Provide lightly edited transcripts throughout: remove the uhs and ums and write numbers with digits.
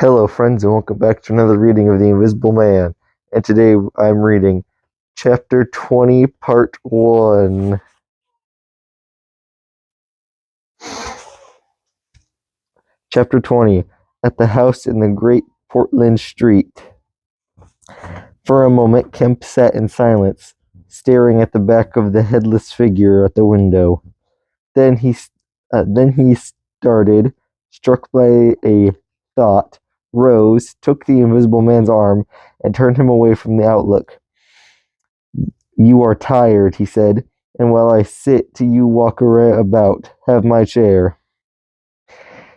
Hello, friends, and welcome back to another reading of The Invisible Man. And today I'm reading Chapter 20, Part 1. Chapter 20, At the House in the Great Portland Street. For a moment, Kemp sat in silence, staring at the back of the headless figure at the window. Then he started, struck by a thought, rose, took the Invisible Man's arm, and turned him away from the outlook. "You are tired," he said, "and while I sit, you walk about. Have my chair."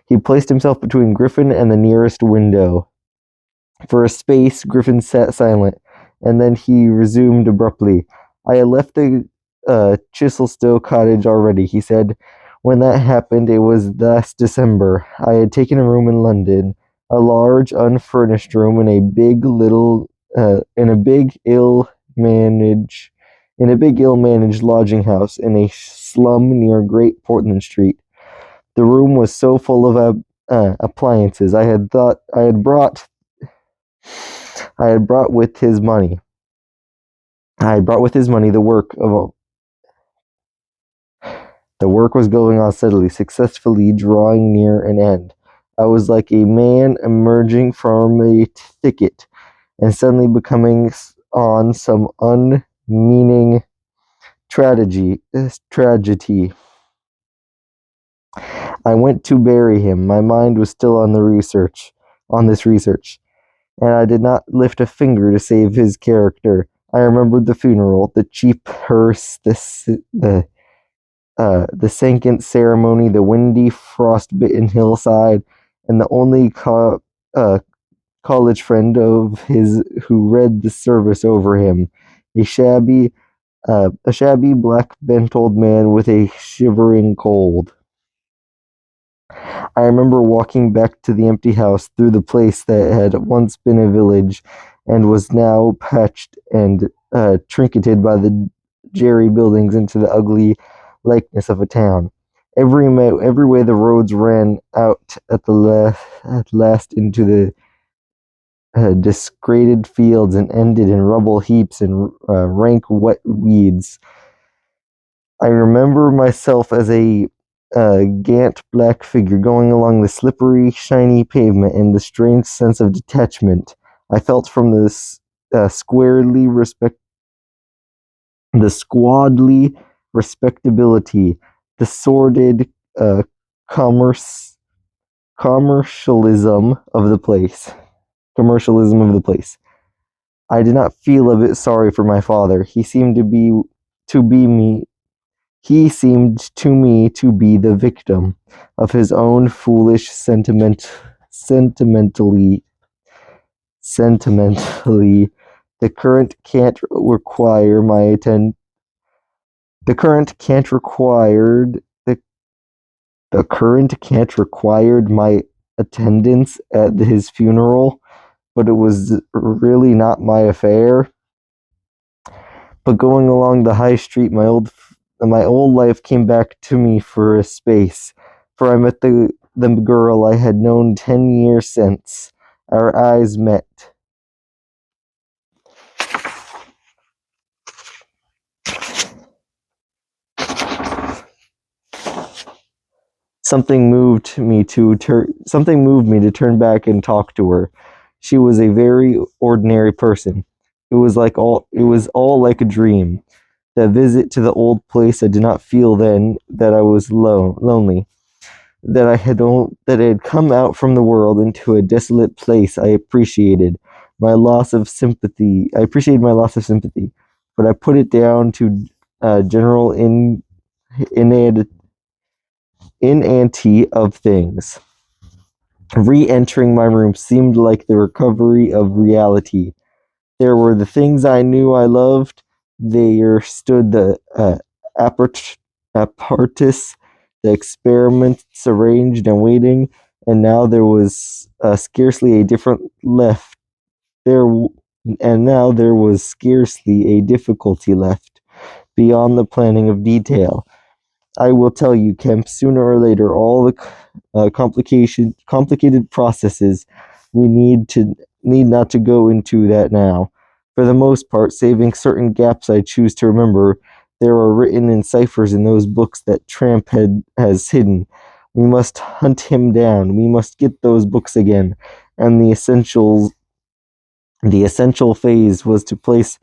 He placed himself between Griffin and the nearest window. For a space, Griffin sat silent, and then he resumed abruptly. "I had left the Chiselstowe cottage already," he said. "When that happened, it was last December. I had taken a room in London, a large, unfurnished room in a big, ill-managed lodging house in a slum near Great Portland Street. The room was so full of appliances. I had brought with his money. The work was going on steadily, successfully drawing near an end. I was like a man emerging from a thicket and suddenly becoming on some unmeaning tragedy. I went to bury him. My mind was still on this research, and I did not lift a finger to save his character. I remembered the funeral, the cheap hearse, the second ceremony, the windy, frost-bitten hillside, and the only college friend of his who read the service over him, a shabby, black bent old man with a shivering cold. I remember walking back to the empty house through the place that had once been a village and was now patched and trinketed by the jerry buildings into the ugly likeness of a town. Every way the roads ran out at last into the disgraded fields and ended in rubble heaps and rank wet weeds. I remember myself as a gaunt black figure going along the slippery, shiny pavement in the strange sense of detachment I felt from this squadly respectability, the sordid commercialism of the place. I did not feel a bit sorry for my father. He seemed to me to be the victim of his own foolish sentimentally. The current can't require my attend. The current can't required the current can't required my attendance at his funeral, but it was really not my affair. But going along the high street, my old life came back to me for a space, for I met the girl I had known 10 years since. Our eyes met. Something moved me to turn back and talk to her. She was a very ordinary person. It was all like a dream. That visit to the old place, I did not feel then that I was lonely. That I had come out from the world into a desolate place. I appreciated my loss of sympathy, but I put it down to general inanity of things. Re-entering my room seemed like the recovery of reality. There were the things I knew I loved. There stood the apparatus, the experiments arranged and waiting, and now there was scarcely a difficulty left beyond the planning of detail. I will tell you, Kemp, sooner or later, all the complicated processes We need not to go into that now. For the most part, saving certain gaps I choose to remember, there are written in ciphers in those books that has hidden. We must hunt him down. We must get those books again. And the essential phase was to place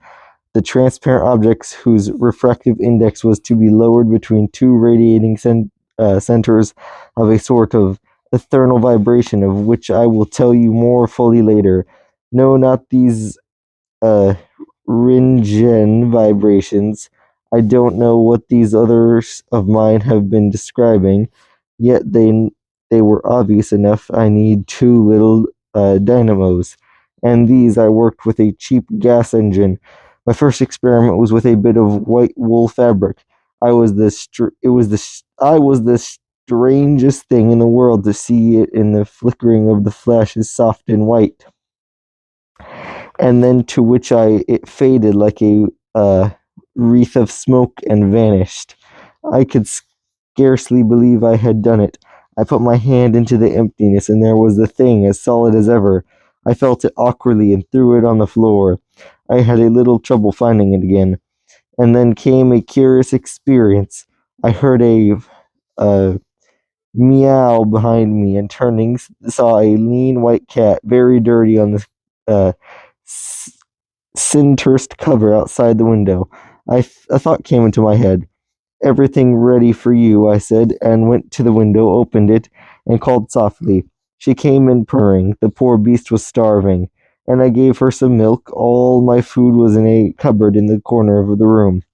the transparent objects whose refractive index was to be lowered between two radiating centers of a sort of eternal vibration, of which I will tell you more fully later. No, not these uh, Ringen vibrations. I don't know what these others of mine have been describing, yet they were obvious enough. I need two little dynamos, and these I worked with a cheap gas engine. My first experiment was with a bit of white wool fabric. I was the strangest thing in the world to see it in the flickering of the flashes, soft and white, and then to which it faded like a wreath of smoke and vanished. I could scarcely believe I had done it. I put my hand into the emptiness, and there was the thing as solid as ever. I felt it awkwardly and threw it on the floor. I had a little trouble finding it again, and then came a curious experience. I heard a uh, meow behind me, and turning, saw a lean white cat, very dirty on the uh, sin-cursed cover outside the window. A thought came into my head. Everything ready for you, I said, and went to the window, opened it, and called softly. She came in purring. The poor beast was starving, and I gave her some milk. All my food was in a cupboard in the corner of the room.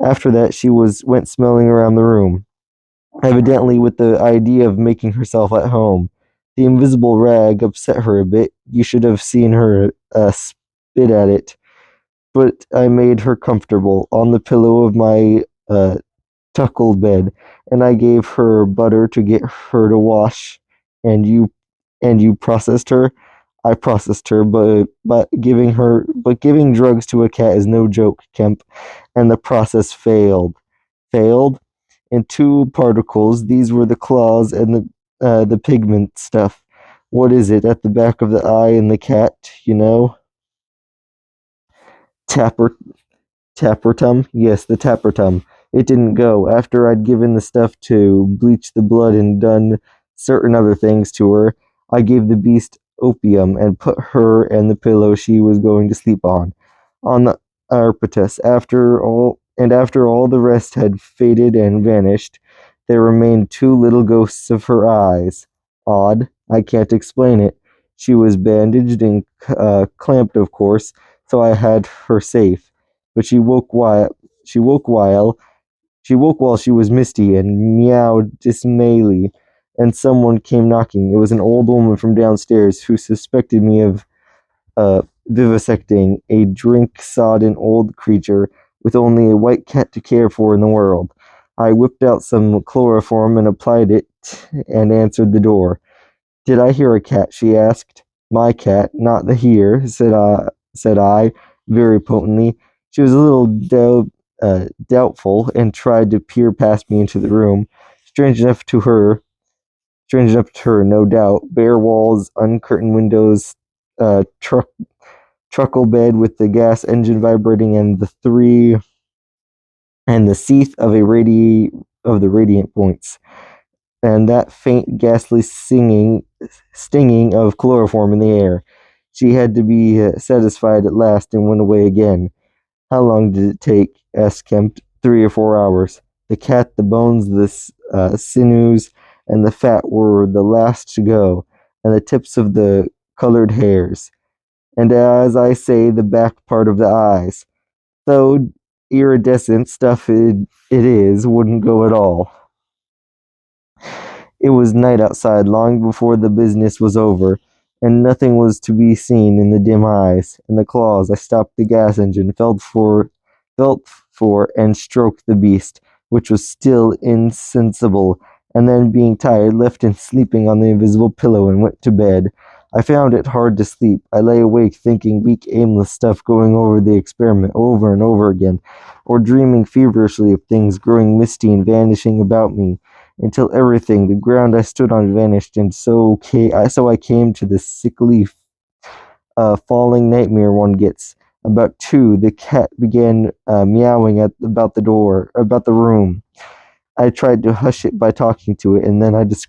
After that, went smelling around the room, evidently with the idea of making herself at home. The invisible rag upset her a bit. You should have seen her spit at it. But I made her comfortable on the pillow of my tuckled bed, and I gave her butter to get her to wash. And you processed her. I processed her, but giving drugs to a cat is no joke, Kemp. And the process failed. Failed in two particles. These were the claws and the pigment stuff. What is it at the back of the eye in the cat? You know, tapper Tapertum? Yes, the tapertum. It didn't go. After I'd given the stuff to bleach the blood and done certain other things to her, I gave the beast opium and put her and the pillow she was going to sleep on the arbutus. After all the rest had faded and vanished, there remained two little ghosts of her eyes. Odd. I can't explain it. She was bandaged and clamped, of course, so I had her safe. But she woke while she was misty and meowed dismally, and someone came knocking. It was an old woman from downstairs who suspected me of vivisecting a drink-sodden old creature with only a white cat to care for in the world. I whipped out some chloroform and applied it and answered the door. Did I hear a cat? She asked. My cat, not the here, said I, very potently. She was a little doubtful and tried to peer past me into the room. Strange enough to her, no doubt. Bare walls, uncurtained windows, truckle bed with the gas engine vibrating, and the seeth of the radiant points, and that faint, ghastly stinging of chloroform in the air. She had to be satisfied at last and went away again. How long did it take? Asked Kemp. 3 or 4 hours. The cat, the bones, the sinews, and the fat were the last to go, and the tips of the colored hairs. And as I say, the back part of the eyes, though iridescent stuff it is, wouldn't go at all. It was night outside long before the business was over, and nothing was to be seen in the dim eyes and the claws. I stopped the gas engine, felt for and stroked the beast, which was still insensible, and then, being tired, left him sleeping on the invisible pillow and went to bed. I found it hard to sleep. I lay awake thinking weak, aimless stuff, going over the experiment over and over again, or dreaming feverishly of things growing misty and vanishing about me. until everything, the ground I stood on, vanished, and so I came to the sickly falling nightmare one gets. About 2, the cat began meowing about the room. I tried to hush it by talking to it, and then I just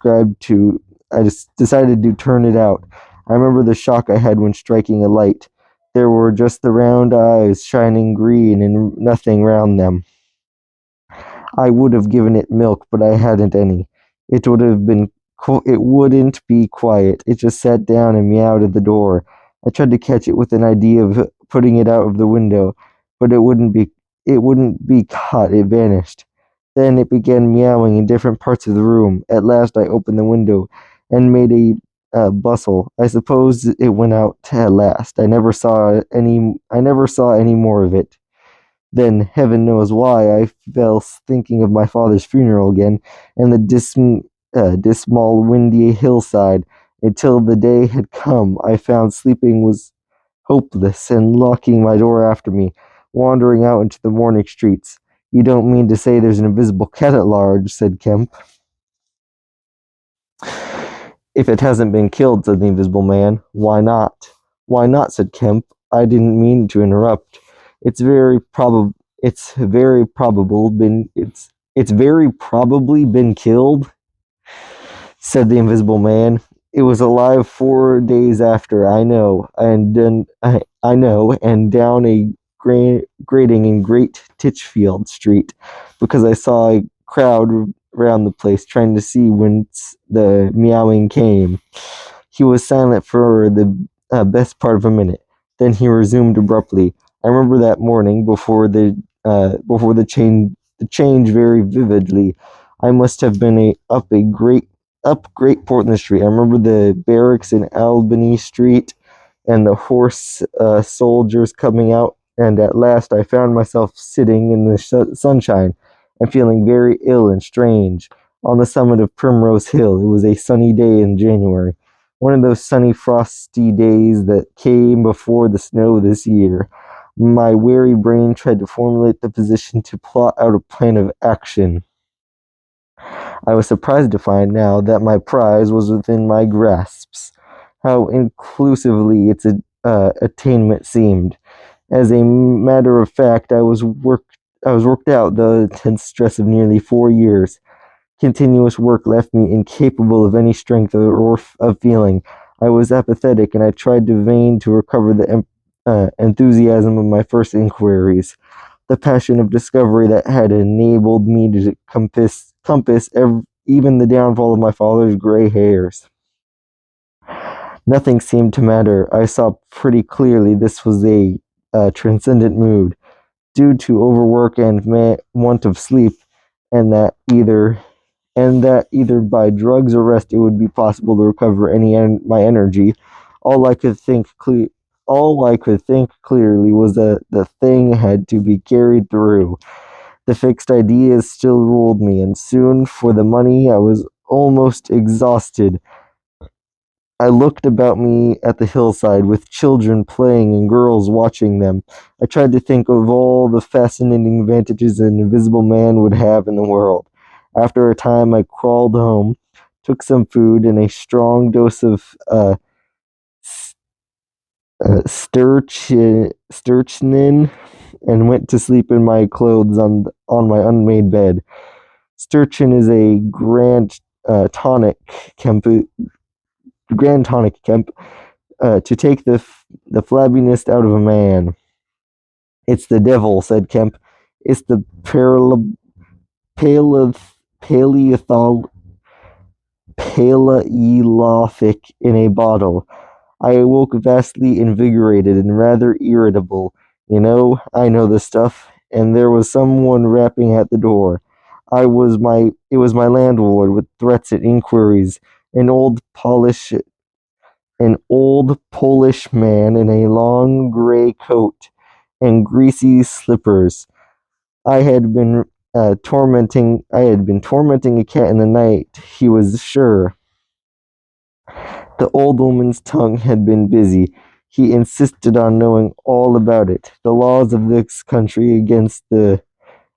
decided to turn it out. I remember the shock I had when striking a light. There were just the round eyes shining green and nothing round them. I would have given it milk, but I hadn't any. It would have been it wouldn't be quiet. It just sat down and meowed at the door. I tried to catch it with an idea of putting it out of the window, but it wouldn't be caught. It vanished. Then it began meowing in different parts of the room. At last I opened the window and made a bustle. I suppose it went out at last. I never saw any more of it. Then, heaven knows why, I fell thinking of my father's funeral again, and the dismal, windy hillside, until the day had come. I found sleeping was hopeless, and locking my door after me, wandering out into the morning streets. You don't mean to say there's an invisible cat at large, said Kemp. If it hasn't been killed, said the invisible man. Why not? Why not, said Kemp. I didn't mean to interrupt. It's very probable it's very probably been killed, said the invisible man. It was alive 4 days after, I know, I know, and down a grating in Great Titchfield Street, because I saw a crowd around the place trying to see whence the meowing came. He was silent for the best part of a minute. Then he resumed abruptly. I remember that morning before the change very vividly. I must have been up Great Portland Street. I remember the barracks in Albany Street and the horse soldiers coming out. And at last I found myself sitting in the sunshine and feeling very ill and strange on the summit of Primrose Hill. It was a sunny day in January, one of those sunny, frosty days that came before the snow this year. My weary brain tried to formulate the position to plot out a plan of action. I was surprised to find now that my prize was within my grasps. How inclusively its attainment seemed. As a matter of fact, I was worked out the intense stress of nearly 4 years. Continuous work left me incapable of any strength or of feeling. I was apathetic, and I tried in vain to recover the enthusiasm of my first inquiries, the passion of discovery that had enabled me to compass even the downfall of my father's gray hairs. Nothing seemed to matter. I saw pretty clearly this was a transcendent mood, due to overwork and want of sleep, and that either by drugs or rest it would be possible to recover my energy. All I could think cle- all I could think clearly was that the thing had to be carried through. The fixed ideas still ruled me, and soon, for the money, I was almost exhausted. I looked about me at the hillside, with children playing and girls watching them. I tried to think of all the fascinating advantages an invisible man would have in the world. After a time, I crawled home, took some food and a strong dose of sturgeon, and went to sleep in my clothes on my unmade bed. Sturgeon is a tonic, Kemp, grand tonic, Kemp, to take the flabbiness out of a man. It's the devil, said Kemp. It's the paleothol paleolithic in a bottle. I awoke vastly invigorated and rather irritable. I know the stuff. And there was someone rapping at the door. It was my landlord with threats and inquiries. An old Polish an old Polish man in a long gray coat and greasy slippers. I had been tormenting a cat in the night, he was sure. The old woman's tongue had been busy. He insisted on knowing all about it. The laws of this country against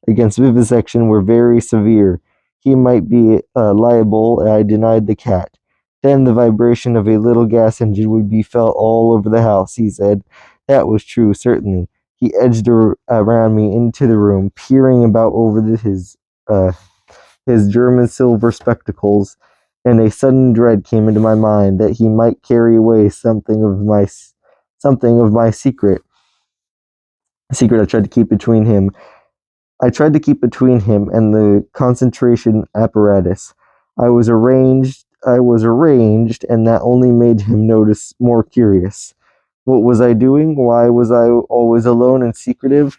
vivisection were very severe. he might be liable, and I denied the cat. Then the vibration of a little gas engine would be felt all over the house, he said. That was true, certainly. He edged around me into the room, peering about over his German silver spectacles, and a sudden dread came into my mind that he might carry away something of my secret. A secret I tried to keep between him. I tried to keep between him and the concentration apparatus. I was arranged, and that only made him notice more curious. What was I doing? Why was I always alone and secretive?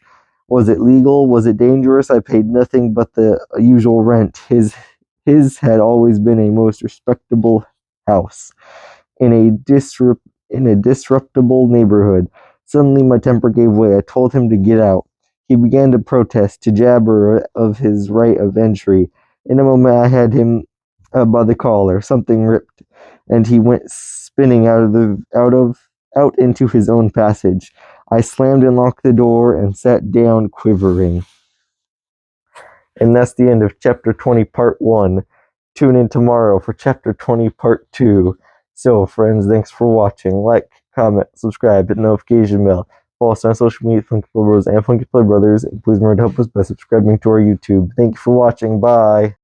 Was it legal? Was it dangerous? I paid nothing but the usual rent. His had always been a most respectable house in a disreputable neighborhood. Suddenly my temper gave way. I told him to get out. He began to protest, to jabber of his right of entry. In a moment I had him by the collar. Something ripped, and he went spinning out into his own passage. I slammed and locked the door and sat down quivering. And that's the end of Chapter 20, Part 1. Tune in tomorrow for Chapter 20, Part 2. So, friends, thanks for watching. Like, comment, subscribe, hit the notification bell. Follow us on social media, Funky Play Bros and Funky Play Brothers. And please remember to help us by subscribing to our YouTube. Thank you for watching. Bye.